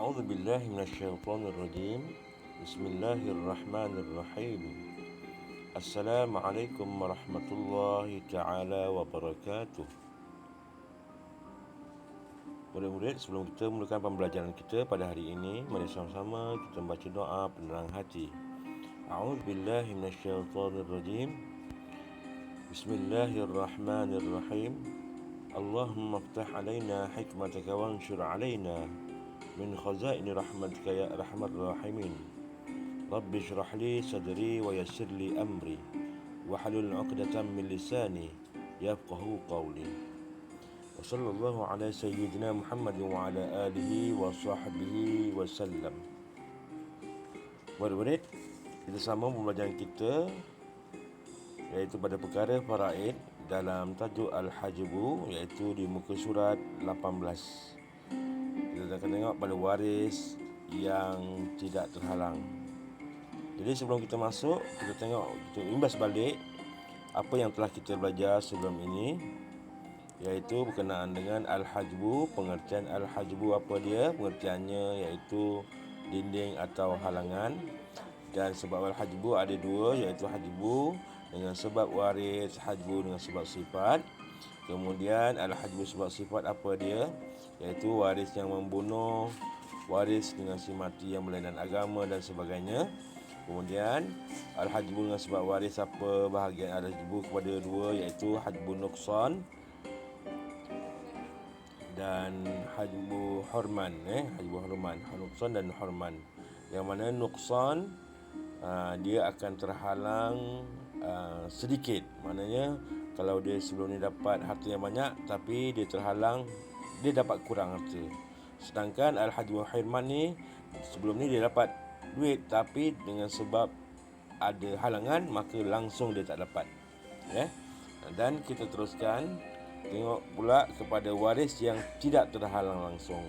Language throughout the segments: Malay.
أعوذ بالله من الشيطان الرجيم. بسم الله الرحمن الرحيم. Assalamualaikum warahmatullahi ta'ala wabarakatuh. Murid-murid, sebelum kita mulakan pembelajaran kita pada hari ini, mari sama-sama kita membaca doa penerang hati. A'udzu billahi minasyaitonir rajim. Bismillahirrahmanirrahim. Allahumma iftah alaina hikmataka wanshur alaina min khazaini rahmatika ya arhamar rahimin. Rabbi shrah li sadri wa yassir li amri wahlul 'uqdatam min lisani yafqahu qawli. Wa sallallahu ala sayyidina Muhammad wa ala alihi wa sahbihi wa sallam. Murid-murid, kita sambung pembelajaran kita iaitu pada perkara faraid dalam tajuk Al-Hajbu, iaitu di muka surat 18. Kita akan tengok pada waris yang tidak terhalang. Jadi sebelum kita masuk, kita tengok, kita imbas balik apa yang telah kita belajar sebelum ini, iaitu berkenaan dengan Al-Hajbu. Pengertian Al-Hajbu apa dia? Pengertiannya iaitu dinding atau halangan. Dan sebab Al-Hajbu ada dua, iaitu Hajbu dengan sebab waris, Hajbu dengan sebab sifat. Kemudian Al-Hajbu sebab sifat apa dia? Iaitu waris yang membunuh, waris dengan si mati yang berlainan agama dan sebagainya. Kemudian Al-Hajbu dengan sebab waris apa? Bahagian Al-Hajbu kepada dua, iaitu Hajbu Nuqsan dan Hajbu Hurman. Hajbu Hurman, Nuqsan dan Hurman. Yang mana Nuqsan dia akan terhalang sedikit. Maknanya kalau dia sebelum ni dapat harta yang banyak, tapi dia terhalang, dia dapat kurang harta. Sedangkan Al-Hajbu Hurman ni, sebelum ni dia dapat duit, tapi dengan sebab ada halangan, maka langsung dia tak dapat. Dan kita teruskan tengok pula kepada waris yang tidak terhalang langsung.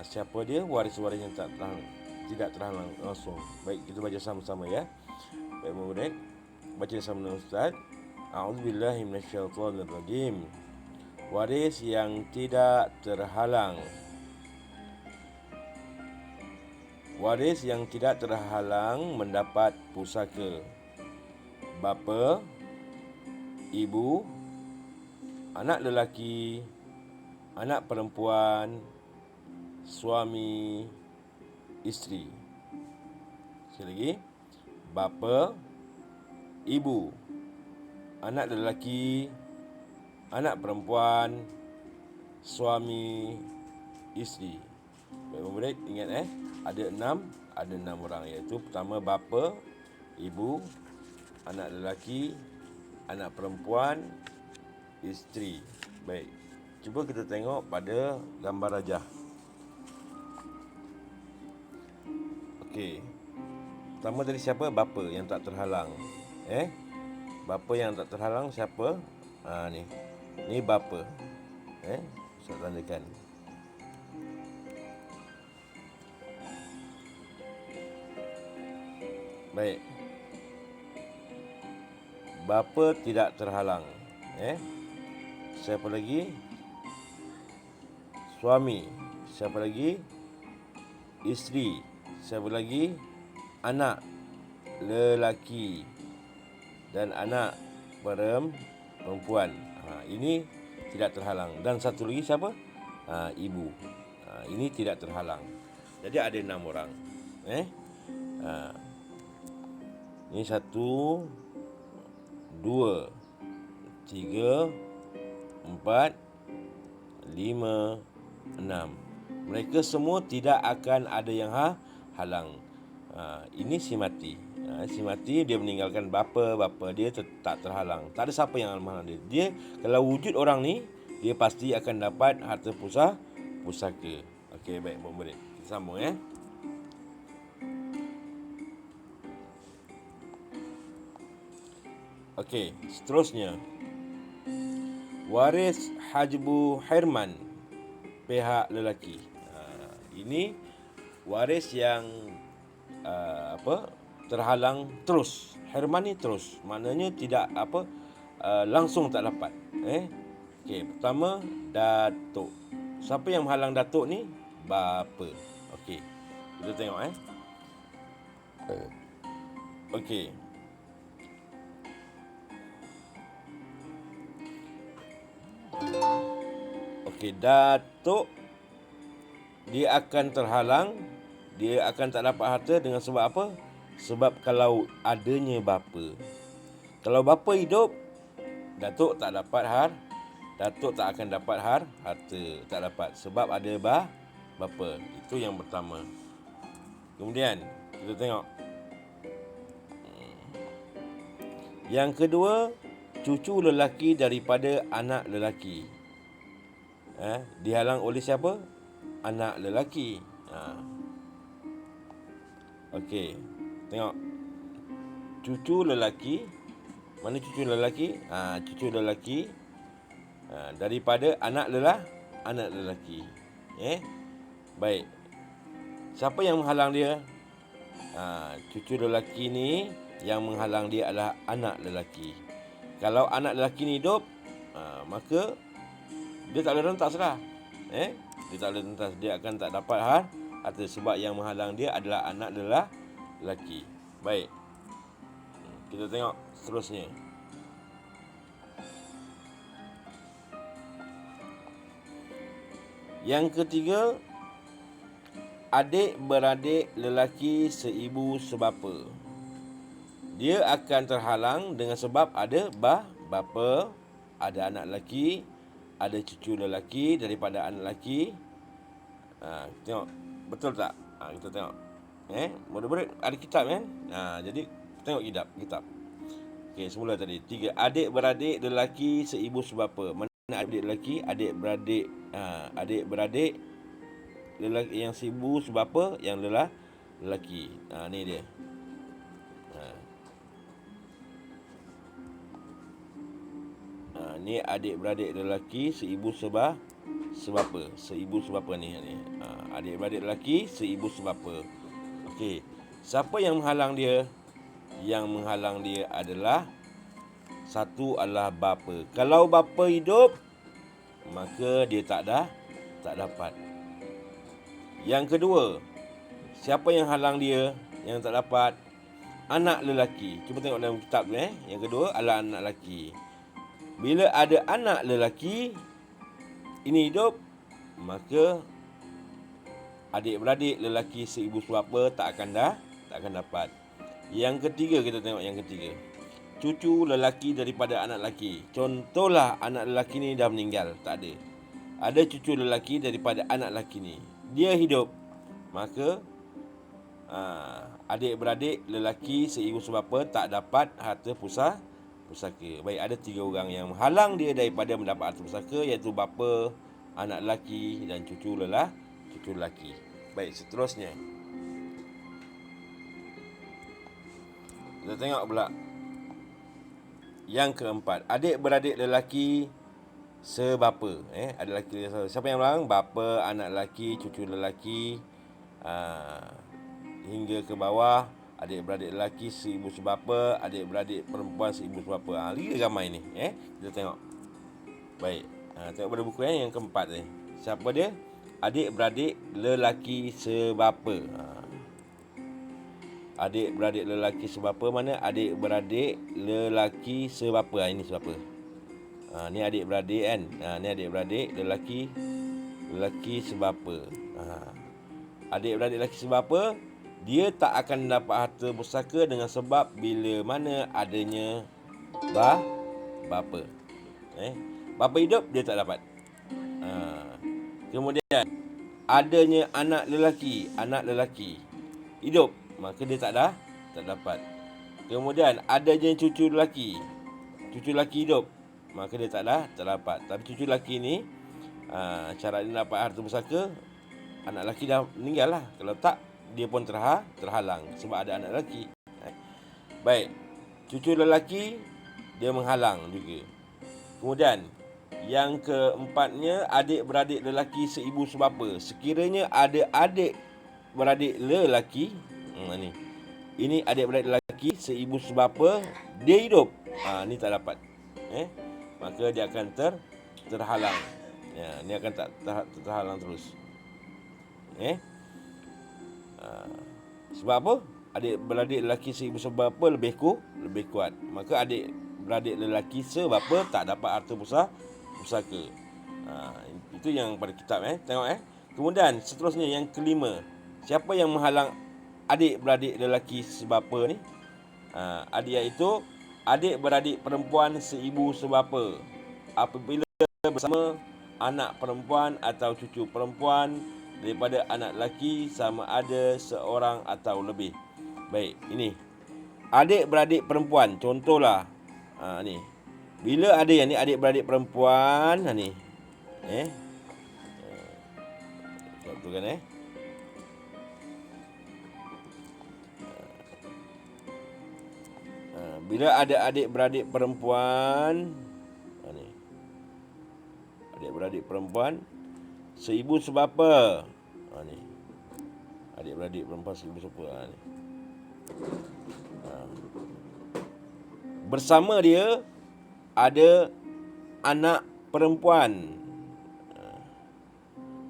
Siapa dia? Waris-waris yang tidak terhalang langsung. Baik, kita baca sama-sama ya. Baik murid, baca sama dengan Ustaz. A'udzubillahi minasyaitonirrajim. Waris yang tidak terhalang. Waris yang tidak terhalang mendapat pusaka bapa, ibu, anak lelaki, anak perempuan, suami, isteri. Sekali lagi, bapa, ibu, anak lelaki, anak perempuan, suami, isteri. Baik murid, ingat ada enam orang, iaitu pertama bapa, ibu, anak lelaki, anak perempuan, isteri. Baik, cuba kita tengok pada gambar rajah. Okey. Pertama tadi siapa? Bapa yang tak terhalang. Bapa yang tak terhalang siapa? Ni bapa. Saya tandakan. Baik. Bapa tidak terhalang. Siapa lagi? Suami. Siapa lagi? Isteri. Siapa lagi? Anak lelaki dan anak perempuan. Ini tidak terhalang. Dan satu lagi siapa? Ibu. Ini tidak terhalang. Jadi ada 6 orang. Ini 1, 2, 3, 4, 5, 6. Mereka semua tidak akan ada yang halang. Ini si mati. Si mati dia meninggalkan bapa dia tak terhalang. Tak ada siapa yang menghalang dia. Dia kalau wujud orang ni, dia pasti akan dapat harta pusaka. Okey, baik murid. Kita sambung Okey, seterusnya. Waris Hajbu Hurman, pihak lelaki. Ini waris yang terhalang terus. Hurman ni terus. Maknanya tidak langsung tak dapat. Okey, pertama datuk. Siapa yang menghalang datuk ni? Bapa. Okey. Kita tengok Okey. Okey, Datuk dia akan terhalang, dia akan tak dapat harta dengan sebab apa? Sebab kalau adanya bapa. Kalau bapa hidup, Datuk tak dapat Datuk tak akan dapat harta, tak dapat sebab ada bapa. Itu yang pertama. Kemudian kita tengok yang kedua, cucu lelaki daripada anak lelaki. Dihalang oleh siapa? Anak lelaki. Okey. Tengok. Cucu lelaki. Mana cucu lelaki? Cucu lelaki daripada anak lelaki. Baik. Siapa yang menghalang dia? Cucu lelaki ni yang menghalang dia adalah anak lelaki. Kalau anak lelaki ni hidup, maka dia tak boleh rentas lah. Dia tak boleh rentas. Dia akan tak dapat harta sebab yang menghalang dia adalah anak lelaki. Baik. Kita tengok seterusnya. Yang ketiga, adik-beradik lelaki seibu sebapa. Dia akan terhalang dengan sebab ada bapa, ada anak lelaki, ada cucu lelaki daripada anak lelaki. Tengok, betul tak? Kita tengok. Murid-murid ada kitab kan? Jadi tengok kitab. Okey, semula tadi. 3. Adik-beradik lelaki seibu sebapa. Mana adik lelaki? Adik-beradik lelaki yang seibu sebapa, yang lelaki. Ni dia. Ni adik-beradik lelaki seibu sebapa. Seibu sebapa ni. Adik-beradik lelaki seibu sebapa. Okey. Siapa yang menghalang dia? Yang menghalang dia adalah satu adalah bapa. Kalau bapa hidup, maka dia tak dapat. Yang kedua, siapa yang halang dia yang tak dapat? Anak lelaki. Cuba tengok dalam kitab tu. Yang kedua adalah anak lelaki. Bila ada anak lelaki ini hidup, maka adik-beradik lelaki seibu sebapa tak akan dapat. Yang ketiga, kita tengok yang ketiga. Cucu lelaki daripada anak lelaki. Contohlah anak lelaki ni dah meninggal, tak ada. Ada cucu lelaki daripada anak lelaki ni. Dia hidup. Maka adik-beradik lelaki seibu sebapa tak dapat harta pusaka. Baik, ada 3 orang yang menghalang dia daripada mendapat harta pusaka, iaitu bapa, anak lelaki dan cucu lelaki. Baik, seterusnya. Kita tengok pula yang keempat, adik-beradik lelaki sebapa. Ada lelaki siapa yang ulang? Bapa, anak lelaki, cucu lelaki, hingga ke bawah. Adik-beradik lelaki seibu sebapa, adik-beradik perempuan seibu sebapa. Lihat ramai ni. Kita tengok. Baik. Tengok pada buku yang keempat ni. Siapa dia? Adik-beradik lelaki sebapa. Adik-beradik lelaki sebapa mana? Adik-beradik lelaki sebapa. Ini sebapa. Ni adik-beradik kan. Ni adik-beradik lelaki sebapa. Adik-beradik lelaki sebapa, dia tak akan dapat harta pusaka dengan sebab bila mana adanya bapa. Bapa hidup, dia tak dapat. Kemudian adanya anak lelaki hidup, maka dia tak dapat. Kemudian adanya cucu lelaki hidup, maka dia tak dapat. Tapi cucu lelaki ni syarat dia dapat harta pusaka, anak lelaki dah meninggal lah. Kalau tak, dia pun terhalang sebab ada anak lelaki. Baik, cucu lelaki dia menghalang juga. Kemudian yang keempatnya, adik-beradik lelaki seibu sebapa. Sekiranya ada adik-beradik lelaki, ini adik-beradik lelaki seibu sebapa, dia hidup, ni tak dapat. Maka dia akan terhalang. Ni akan tak terhalang terus. Sebab apa? Adik-beradik lelaki seibu sebapa lebih kuat. Maka adik-beradik lelaki sebapa tak dapat harta pusaka. Itu yang pada kitab Tengok Kemudian seterusnya yang kelima. Siapa yang menghalang adik-beradik lelaki sebapa ni? Iaitu adik-beradik perempuan seibu sebapa apabila bersama anak perempuan atau cucu perempuan daripada anak lelaki sama ada seorang atau lebih. Baik, ini adik-beradik perempuan. Contohlah ni. Bila ada yang ni adik-beradik perempuan ni. Contoh kan bila ada adik-beradik perempuan ni. Adik-beradik perempuan seibu sebapa. Ni. Adik-beradik perempuan seibu sebapa ni. Bersama dia ada anak perempuan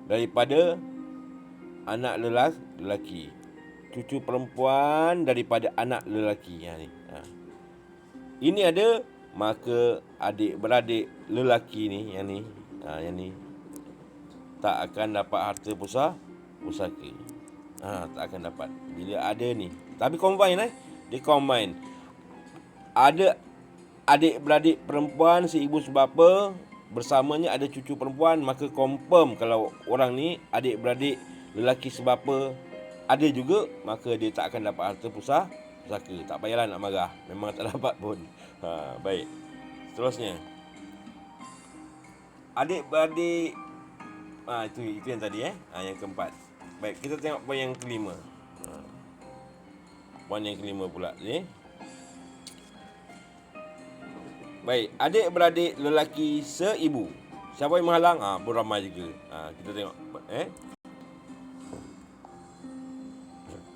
daripada anak lelaki. Cucu perempuan daripada anak lelaki. Ini ada, maka adik-beradik lelaki ni yang ni tak akan dapat harta pusaka. Tak akan dapat. Bila ada ni. Tapi combine dia combine. Ada adik-beradik perempuan seibu sebapa, bersamanya ada cucu perempuan, maka confirm kalau orang ni adik-beradik lelaki sebapa ada juga, maka dia tak akan dapat harta pusaka. Tak payahlah nak marah, memang tak dapat pun. Baik. Seterusnya. Adik-beradik itu yang tadi yang keempat. Baik, kita tengok poin yang kelima. Poin yang kelima pula ni. Baik, adik-beradik lelaki seibu. Siapa yang menghalang? Pun ramai juga. Kita tengok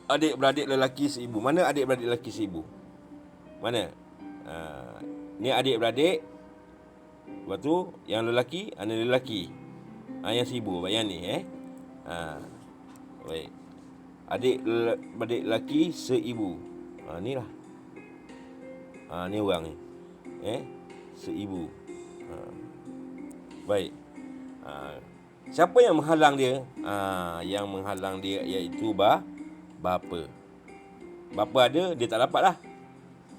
adik-beradik lelaki seibu. Mana adik-beradik lelaki seibu? Mana? Ni adik-beradik. Lepas tu yang lelaki, anak lelaki. Yang seibu, baik yang ni baik. Adik-beradik lelaki seibu. Ni lah. Ni orang ni. Seibu. Baik. Siapa yang menghalang dia? Yang menghalang dia iaitu bapa. Bapa ada, dia tak dapat lah.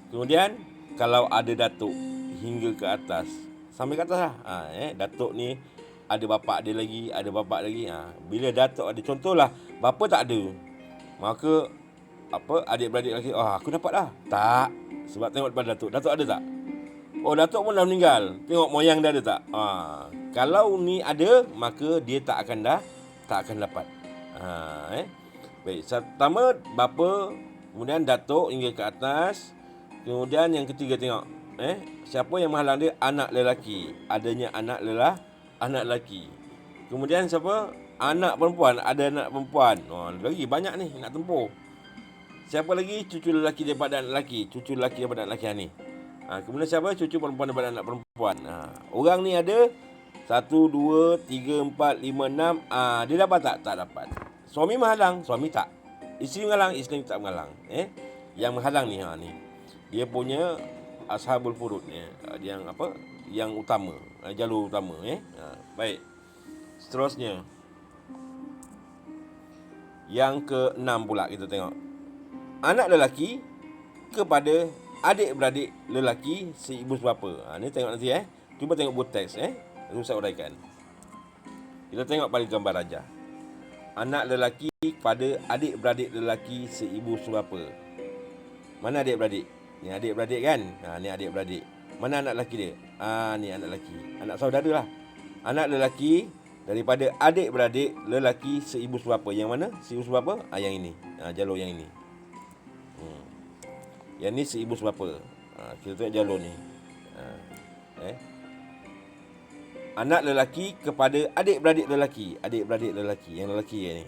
Kemudian kalau ada datuk hingga ke atas, sampai ke atas lah. Datuk ni ada bapak dia lagi, ada bapak lagi. Bila datuk ada, contohlah bapa tak ada, maka adik-beradik lelaki, aku dapat lah. Tak. Sebab tengok depan datuk. Datuk ada tak? Datuk pun dah meninggal. Tengok moyang dia ada tak? Kalau ni ada, maka dia tak akan dapat. Baik, pertama bapa, kemudian datuk hingga ke atas. Kemudian yang ketiga tengok, siapa yang menghalang dia? Anak lelaki. Adanya anak lelaki. Kemudian siapa? Anak perempuan. Ada anak perempuan. Lagi banyak ni nak tempuh. Siapa lagi? Cucu lelaki daripada anak lelaki. Cucu lelaki daripada anak lelaki ni. Kemudian siapa? Cucu perempuan daripada anak perempuan. Orang ni ada 1, 2, 3, 4, 5, 6. Dia dapat tak? Tak dapat. Suami menghalang? Suami tak. Isteri menghalang? Isteri tak menghalang. Yang menghalang ni ni. Dia punya ashabul furud ni. Yang utama. Jalur utama. Baik. Seterusnya. Yang ke-6 pula kita tengok. Anak lelaki kepada adik-beradik lelaki seibu sebapa. Ni tengok nanti Cuba tengok buku teks Lalu saya uraikan. Kita tengok pada gambar raja. Anak lelaki pada adik-beradik lelaki seibu sebapa. Mana adik-beradik? Ni adik-beradik kan? Ni adik-beradik. Mana anak lelaki dia? Ni anak lelaki. Anak saudara lah. Anak lelaki daripada adik-beradik lelaki seibu sebapa. Yang mana? Seibu sebapa? Yang ini. Jalur yang ini. Yang ni seibu sebapa. Kita tengok jalur ni. Anak lelaki kepada adik-beradik lelaki. Adik-beradik lelaki. Yang lelaki ni.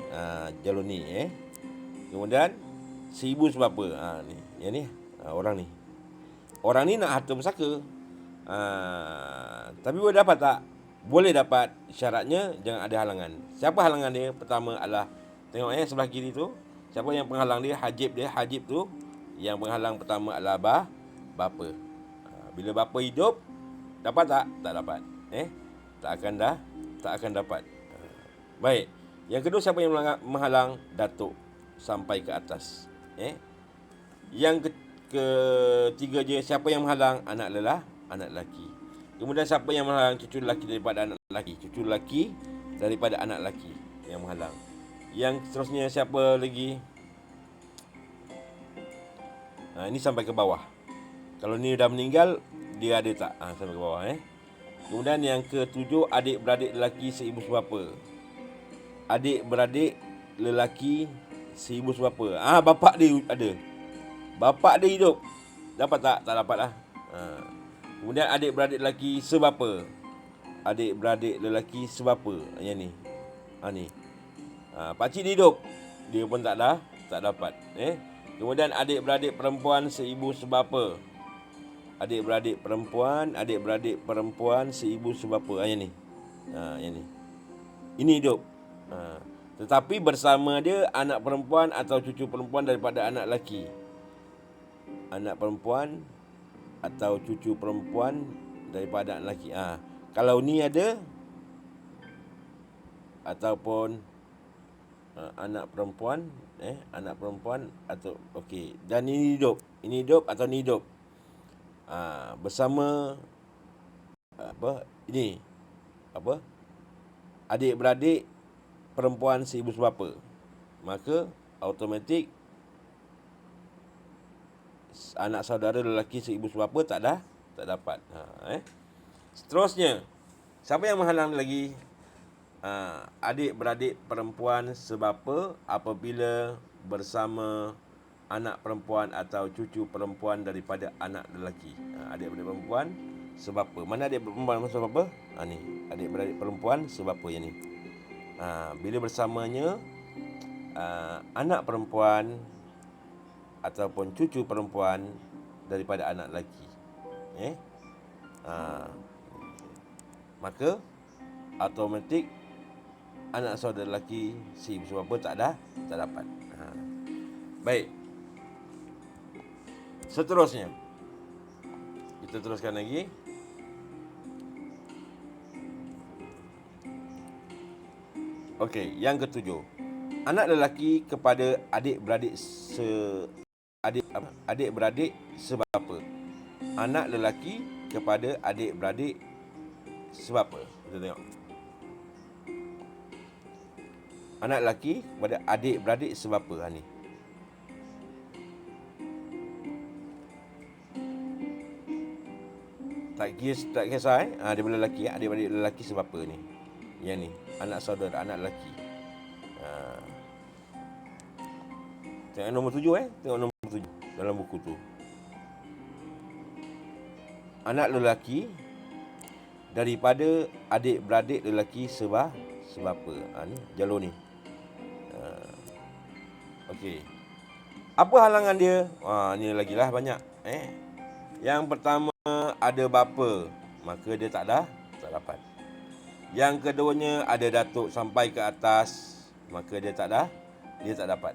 Jalur ni. Kemudian seibu sebapa. Ni. Yang ni. Orang ni. Orang ni nak harta pusaka. Tapi boleh dapat tak? Boleh dapat. Syaratnya jangan ada halangan. Siapa halangan dia? Pertama adalah tengok sebelah kiri tu. Siapa yang penghalang dia? Hajib dia. Hajib tu yang penghalang pertama adalah bapa. Bila bapa hidup, dapat tak? Tak dapat. Tak akan dapat. Baik. Yang kedua, siapa yang menghalang? Datuk sampai ke atas. Yang ketiga je, siapa yang menghalang? Anak lelaki. Kemudian siapa yang menghalang? Cucu lelaki daripada anak lelaki. Cucu lelaki daripada anak lelaki yang menghalang. Yang seterusnya siapa lagi? Ini sampai ke bawah. Kalau ni dah meninggal, dia ada tak? Sampai ke bawah. Kemudian yang ketujuh, adik-beradik lelaki seibu sebapa. Adik-beradik lelaki seibu sebapa. Bapak dia ada. Bapak dia hidup. Dapat tak? Tak dapat lah. Kemudian adik-beradik lelaki sebapa. Adik-beradik lelaki sebapa. Yang ni. Ni. Pakcik dia hidup. Dia pun tak dapat. Kemudian adik-beradik perempuan seibu sebapa. Adik-beradik perempuan seibu sebapa. Yang ni. Yang ni. Ini hidup. Tetapi bersama dia anak perempuan atau cucu perempuan daripada anak lelaki. Anak perempuan atau cucu perempuan daripada anak lelaki. Kalau ni ada ataupun anak perempuan atau okey, dan ini hidup atau ni hidup. Bersama adik-beradik perempuan seibu sebapa. Maka automatik anak saudara lelaki seibu sebapa tak dapat. Seterusnya, siapa yang menghalang lagi? Adik-beradik perempuan sebapa apabila bersama anak perempuan atau cucu perempuan daripada anak lelaki. Adik-beradik perempuan sebapa. Mana adik perempuan sebapa? Ni, adik-beradik perempuan sebapa yang ni. Bila bersamanya anak perempuan ataupun cucu perempuan daripada anak lelaki. Maka automatik anak saudara lelaki seibu sebapa tak dapat. Baik. Seterusnya, kita teruskan lagi. Okey, yang ketujuh. Anak lelaki kepada adik-beradik adik-beradik sebapa. Anak lelaki kepada adik-beradik sebapa. Kita tengok. Anak lelaki kepada adik-beradik sebapa. Ni. Tak kisah dia boleh lelaki, adik-beradik lelaki sebapa ni. Yang ni, anak saudara, anak lelaki. Tengok nombor 7 Tengok nombor 7 dalam buku tu. Anak lelaki daripada adik-beradik lelaki sebapa. Ni jalur ni. Okey. Apa halangan dia? Ni lagi lah banyak. Yang pertama, ada bapa, maka dia tak dapat. Yang keduanya, ada datuk sampai ke atas, maka dia tak dapat.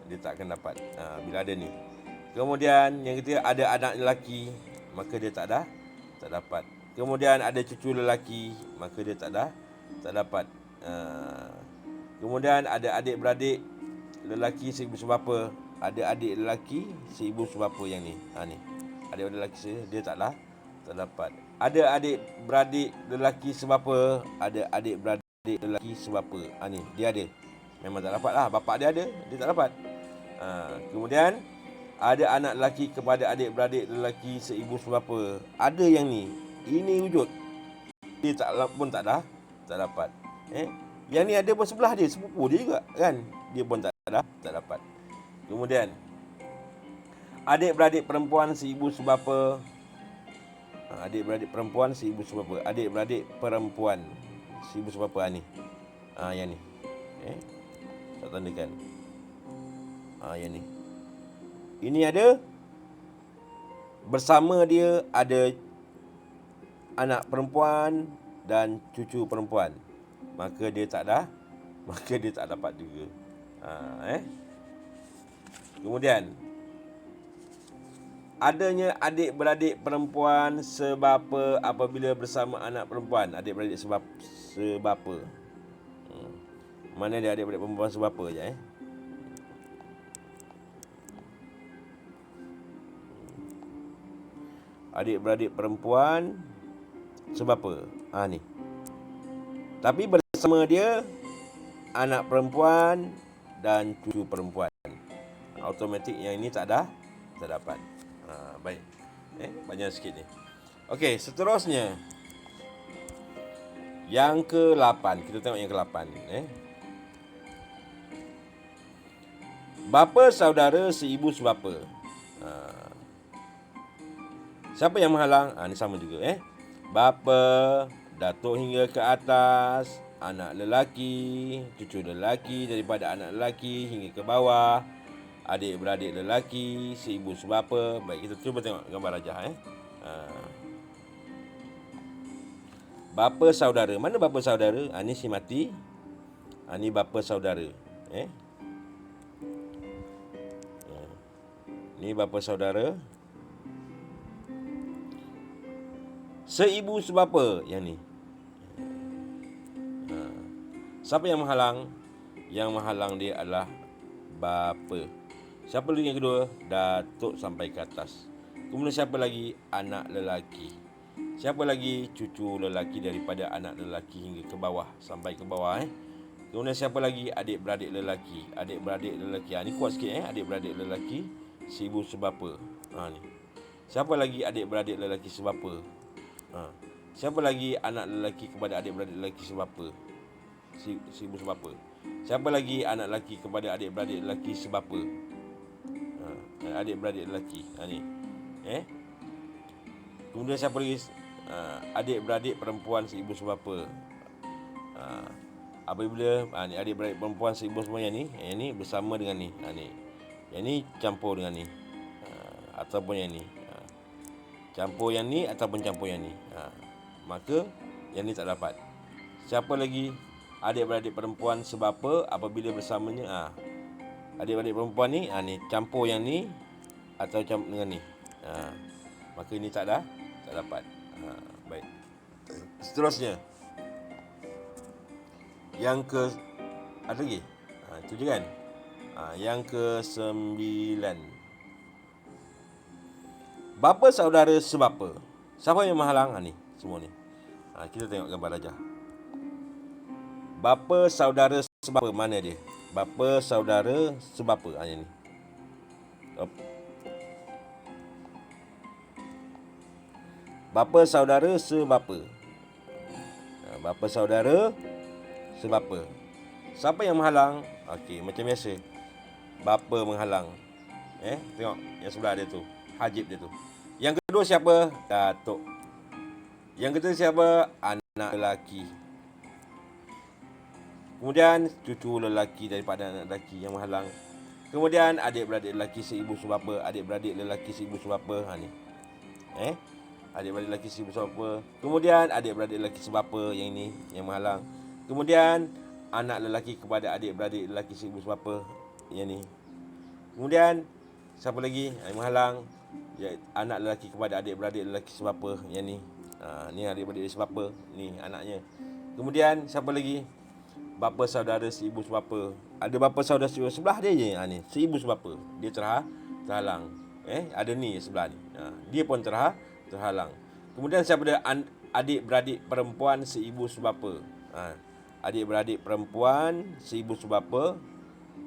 Dia tak akan dapat bila ada ni. Kemudian yang ketiga, ada anak lelaki, maka dia tak dapat. Kemudian ada cucu lelaki, maka dia tak dapat. Kemudian ada adik-beradik lelaki seibu sebapa. Ada adik lelaki seibu sebapa yang ni. Ni. Adik-beradik lelaki dia tak dapat. Ada adik-beradik lelaki sebapa. Ada adik-beradik lelaki sebapa. Ni dia ada. Memang tak dapat lah. Bapak dia ada, dia tak dapat. Kemudian ada anak lelaki kepada adik-beradik lelaki seibu sebapa. Ada yang ni. Ini wujud. Dia pun tak dapat. Yang ni ada pun sebelah dia, sepupu dia juga kan. Dia pun tak dapat. Kemudian adik-beradik perempuan seibu sebapa. Adik-beradik perempuan seibu sebapa. Adik-beradik perempuan seibu sebapa. Ni. Yang ni. Tak tandakan. Yang ni. Ini ada bersama dia ada anak perempuan dan cucu perempuan. Maka dia tak dapat juga. Kemudian adanya adik-beradik perempuan sebapa apabila bersama anak perempuan. Adik-beradik sebapa. Mana dia adik-beradik perempuan sebapa je Adik-beradik perempuan sebapa. Ni. Tapi bersama dia anak perempuan dan cucu perempuan. Automatik yang ini tak dapat. Baik. Banyak sikit ni. Okey, seterusnya. Yang ke-8. Kita tengok yang ke-8. Bapa saudara seibu sebapa. Siapa yang menghalang? Ni sama juga. Bapa, datuk hingga ke atas, anak lelaki, cucu lelaki daripada anak lelaki hingga ke bawah, adik-beradik lelaki, seibu sebapa. Baik, kita cuba tengok gambar rajah. Bapa saudara. Mana bapa saudara? Ni si mati. Ni bapa saudara. Ni bapa saudara. Seibu sebapa yang ni. Siapa yang menghalang? Yang menghalang dia adalah bapa. Siapa lagi yang kedua? Datuk sampai ke atas. Kemudian siapa lagi? Anak lelaki. Siapa lagi? Cucu lelaki daripada anak lelaki hingga ke bawah. Sampai ke bawah. Kemudian siapa lagi? Adik-beradik lelaki. Adik-beradik lelaki. Ni kuat sikit. Adik-beradik lelaki. Seibu sebapa. Ni. Siapa lagi adik-beradik lelaki sebapa? Siapa lagi anak lelaki kepada adik-beradik lelaki sebapa? Seibu sebapa. Siapa lagi anak lelaki kepada adik-beradik lelaki sebapa? Adik-beradik lelaki. Ni. Kemudian siapa lagi? Adik-beradik perempuan seibu sebapa. Apabila ni adik-beradik perempuan seibu semua yang ni bersama dengan ni. Yang ni campur dengan ni. Ataupun yang ni. Campur yang ni ataupun campur yang ni. Maka yang ni tak dapat. Siapa lagi? Adik-beradik perempuan sebapa apabila bersamanya. Adik-beradik perempuan ni campur yang ni atau campur dengan ni. Maka ini tak dapat. Baik. Seterusnya. Yang ke ada lagi? Itu je kan? Yang ke-9. Bapa saudara sebapa. Siapa yang menghalang? Ni semua ni. Kita tengok gambar rajah. Bapa saudara sebapa, mana dia? Bapa saudara sebapa. Yang ni. Bapa saudara sebapa. Bapa saudara sebapa. Siapa yang menghalang? Okey, macam biasa. Bapa menghalang. Tengok yang sebelah dia tu. Hajib dia tu. Yang kedua siapa? Datuk. Yang ketiga siapa? Anak lelaki. Kemudian cucu lelaki daripada anak lelaki yang menghalang. Kemudian adik-beradik lelaki seibu sebapa. Adik-beradik lelaki seibu sebapa. Ni. Adik-beradik lelaki seibu sebapa. Kemudian adik-beradik lelaki sebapa yang ini yang menghalang. Kemudian anak lelaki kepada adik-beradik lelaki seibu sebapa yang ni. Kemudian siapa lagi yang menghalang? Anak lelaki kepada adik-beradik lelaki sebapa yang ni. Ni adik-beradik sebapa, ni anaknya. Kemudian siapa lagi? Bapa saudara seibu sebapa. Ada bapa saudara seibu sebelah dia je ni, seibu sebapa. Dia terhalang. Ada ni sebelah ni. Dia pun terhalang. Kemudian siapa dia? Adik-beradik perempuan seibu sebapa. Adik-beradik perempuan seibu sebapa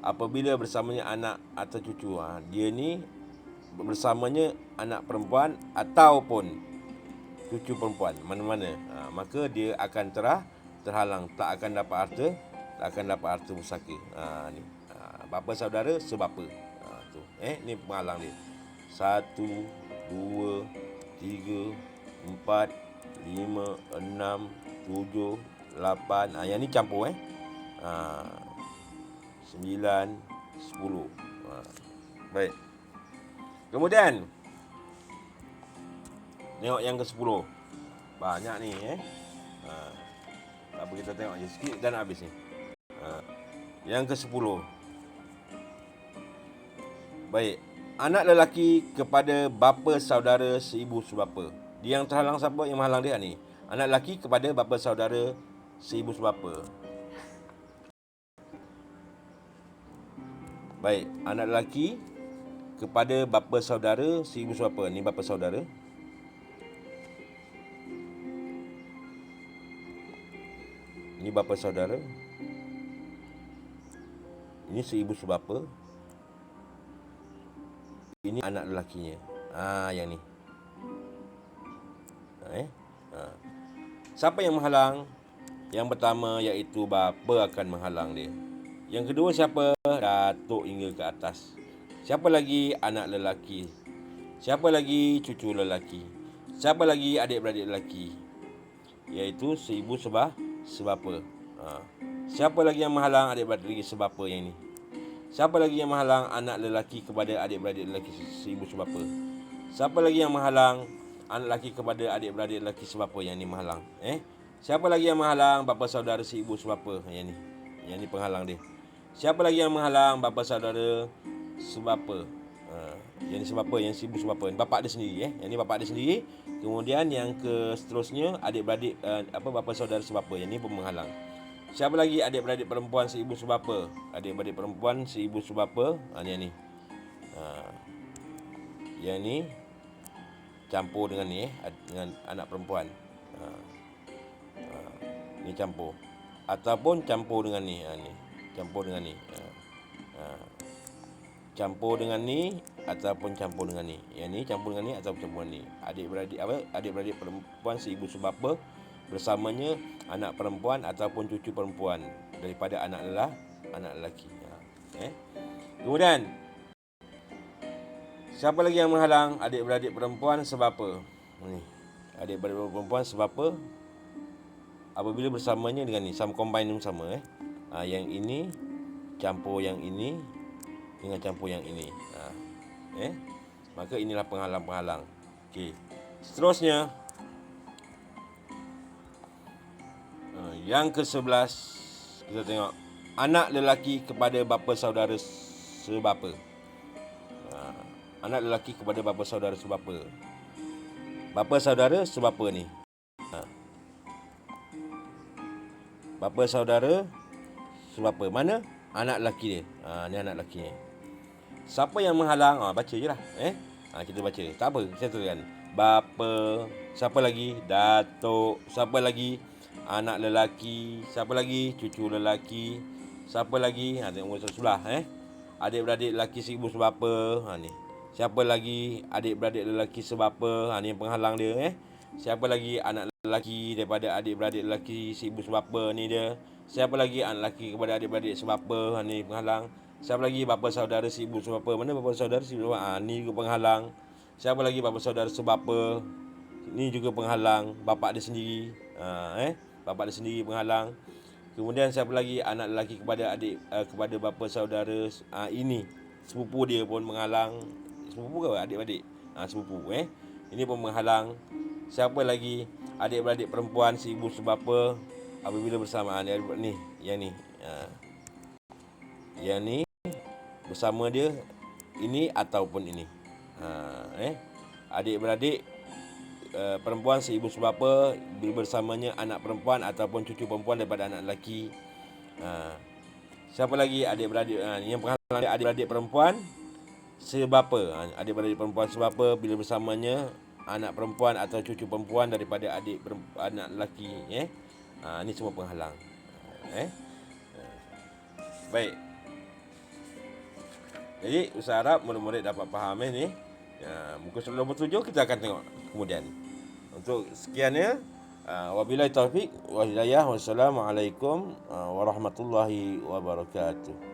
apabila bersamanya anak atau cucu. Dia ni bersamanya anak perempuan ataupun cucu perempuan, mana-mana. Maka dia akan terhalang, tak akan dapat harta pusaka. Ni. Bapa saudara sebapa. Tu. Ni penghalang dia. 1 2 3 4 5 6 7 8. Yang ni campur 9 10. Baik. Kemudian tengok yang ke-10. Banyak ni apa kita tengok je sikit dan habis ni. Yang ke-10. Baik. Anak lelaki kepada bapa saudara seibu sebapa. Dia yang terhalang siapa? Yang menghalang dia ni. Anak lelaki kepada bapa saudara seibu sebapa. Baik. Anak lelaki kepada bapa saudara seibu sebapa. Ni bapa saudara. Ini bapa saudara. Ini seibu sebapa. Ini anak lelakinya. Yang ni. Siapa yang menghalang? Yang pertama iaitu bapa akan menghalang dia. Yang kedua siapa? Datuk hingga ke atas. Siapa lagi? Anak lelaki. Siapa lagi? Cucu lelaki. Siapa lagi? Adik-beradik lelaki. Iaitu seibu sebapa. Siapa lagi yang menghalang adik-beradik sebapa yang ni? Siapa lagi yang menghalang anak lelaki kepada adik-beradik lelaki seibu sebapa? Siapa lagi yang menghalang anak lelaki kepada adik-beradik lelaki sebapa yang ni menghalang? Siapa lagi yang menghalang bapa saudara seibu sebapa yang ni? Yang ni penghalang dia. Siapa lagi yang menghalang bapa saudara sebapa? Yang ni sebapa, yang seibu sebapa. Ini bapak dia sendiri. Yang ni bapak dia sendiri. Kemudian yang ke seterusnya adik-beradik bapa saudara sebapa. Yang ni pun menghalang. Siapa lagi? Adik-beradik perempuan seibu sebapa. Adik-beradik perempuan seibu sebapa. Yang ni. Yang ni campur dengan ni dengan anak perempuan. Ni campur. Ataupun campur dengan ni. Ni campur dengan ni. Campur dengan ni ataupun campur dengan ni. Yang ni campur dengan ni ataupun campur dengan ni. Adik-beradik adik-beradik perempuan seibu sebapa bersamanya anak perempuan ataupun cucu perempuan daripada anak lelaki. Kemudian siapa lagi yang menghalang? Adik-beradik perempuan sebapa. Ni. Adik-beradik perempuan sebapa apabila bersamanya dengan ni, sama combine sama. Yang ini campur yang ini dengan campur yang ini. Maka inilah penghalang-penghalang. Okey. Seterusnya yang ke-11 kita tengok anak lelaki kepada bapa saudara sebapa. Anak lelaki kepada bapa saudara sebapa. Bapa saudara sebapa ni. Bapa saudara sebapa. Mana? Anak lelaki dia. Ni anak lelaki ni. Siapa yang menghalang? Baca je lah. Kita baca. Tak apa, saya tuliskan. Bapa. Siapa lagi? Datuk. Siapa lagi? Anak lelaki. Siapa lagi? Cucu lelaki. Siapa lagi? Tengok sebelah. Adik-beradik lelaki seibu sebapa. Ni. Siapa lagi? Adik-beradik lelaki sebapa. Ni yang penghalang dia. Siapa lagi? Anak lelaki daripada adik-beradik lelaki seibu sebapa. Ni dia. Siapa lagi? Anak lelaki kepada adik-beradik sebapa. Ni penghalang. Siapa lagi? Bapa saudara seibu sebapa. Mana bapa saudara seibu sebapa? Ni juga penghalang. Siapa lagi? Bapa saudara sebapa. Ni juga penghalang. Bapak dia sendiri. Bapak dia sendiri penghalang. Kemudian siapa lagi? Anak lelaki kepada adik kepada bapa saudara. Ini sepupu dia pun menghalang. Sepupu ke adik-beradik? Sepupu. Ini pun menghalang. Siapa lagi? Adik-beradik perempuan seibu sebapa apabila bersamaan. Ni, yang ni. Yang ni bersama dia ini ataupun ini. Adik-beradik perempuan seibu sebapa bila bersamanya anak perempuan ataupun cucu perempuan daripada anak lelaki. Siapa lagi? Adik-beradik yang penghalang dia adik-beradik perempuan sebapa. Adik-beradik perempuan sebapa bila bersamanya anak perempuan atau cucu perempuan daripada anak lelaki. Ini semua penghalang. Baik. Jadi Ustaz harap murid-murid dapat faham ni. Muka surat 27 kita akan tengok kemudian. Untuk sekiannya, wabillahi taufik wa hidayah. Wassalamualaikum warahmatullahi wabarakatuh.